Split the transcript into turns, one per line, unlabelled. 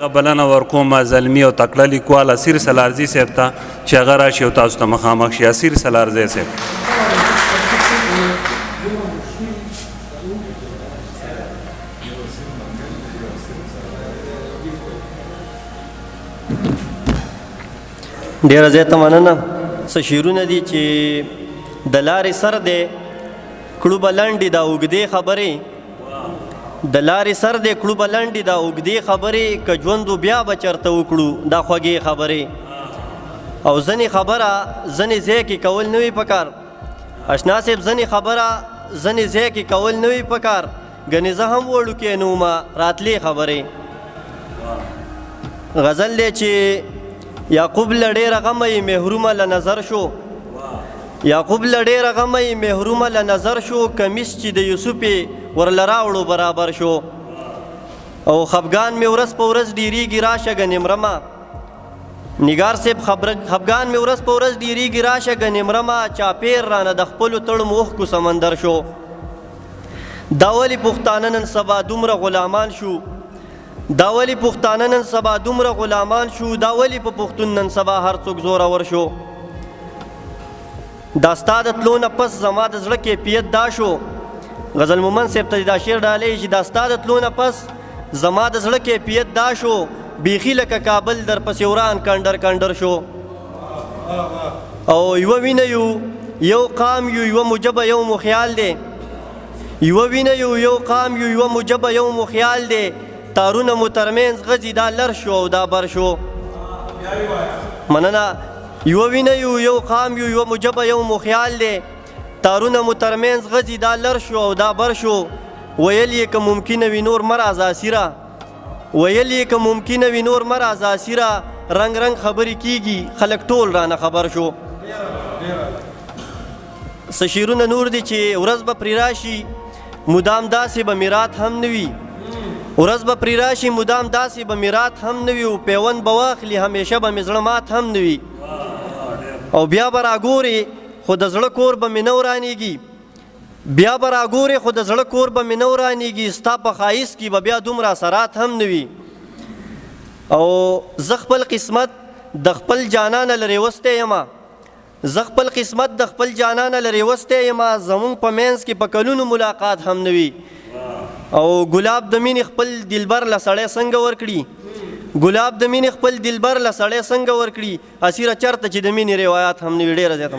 بلنه ورکوم زلمی او تکړه لیکوال اسیر سلارزي صاحب ته چې هغه راشي او تاسو ته مخامخ شي. اسیر سلارزئ صاحب.
ډېره زیاته مننه. څه شعرونه دي چې د لارې سر دی کړو به لنډې دا اوږدې خبرې، د لارې سر دی کړو به لنډې دا اوږدې خبرې، که ژوند بیا به چېرته وکړو دا خوږې خبرې. او ځینې خبره ځینې ځای کې کول نه وي پکار. اشنا صاحب ځینې خبره ځینې ځای کې کول نه وي پکار، ګنې زه هم وړوکی نه ومه راتلې خبرې. غزل دی چې یعقوب له ډېره غمه یې محرومه له نظر شو، یعقوب له ډېره غمه یې محرومه له نظر شو، کمیس چې د یوسف یې ورله راوړو برابر شو. او خفګان مې ورځ په ورځ ډېرېږي راشه ګنې مرمه، نګار صاحب خفګان مې ورځ په ورځ ډېرېږي راشه ګنې مرمه، چاپېر رانه د خپلو تړمو اوښکو سمندر شو. دا ولې پښتانه نن سبا دومره غلامان شو، دا ولې پښتانه نن سبا دومره غلامان شو، دا ولې په پښتون نن سبا هر څوک زورور شو. دا ستا د تلو نه پس زما د زړه کیفیت دا شو، غزل مومن صاحب ته دا شعر ډالی چې دا ستا د تلو نه پس زما د زړه کیفیت دا شو، بیخي لکه کابل در پسې وران کنډر کنډر شو. او یوه وینه یو یو قام یو یوه مجبه یو مو خیال دی، یوه وینه یو یو قام یو یوه مجبه یو مو خیال دی، تارونه مو ترمنځ غځي دا لر شو او دا بر شو. مننه. یوه وینه یو یو قام یو یوه مجبه یو مو خیال دی، تارونه مو ترمنځ غځي دا لر شو او دا بر شو. ویل یې که ممکنه وي نور مه راځه اسیره، ویل یې که ممکنه وي نور مه راځه اسیره، رنګ رنګ خبرې کیږي خلک ټول رانه خبر شو. څه شعرونه نور دي چې ورځ به پرې راشي مدام داسې به میرات هم نه وي، ورځ به پرې راشي مدام داسې به میرات هم نه وي، او پیوند به واخلي همیشه به مې زړه مات هم نه وي. او بیا به راګورې خو د زړه کور به مې نه ورانېږي، بیا به راګورې خو د زړه کور به مې نه ورانېږي، ستا په ښایست کې به بیا دومره اثرات هم نه وي. او زه خپل قسمت د خپل جانانه لرې وستی یمه، زه خپل قسمت د خپل جانانه لرې وستی یمه، زمونږ په منځ کې په کلونو ملاقات هم نه وي. او ګلاب د مینې خپل دلبر له سړی څنګه ورکړي، ګلاب د مینې خپل دلبر له سړی څنګه ورکړي، اسیره چرته چې د مینې روایات هم نه وي. ډېره زیاته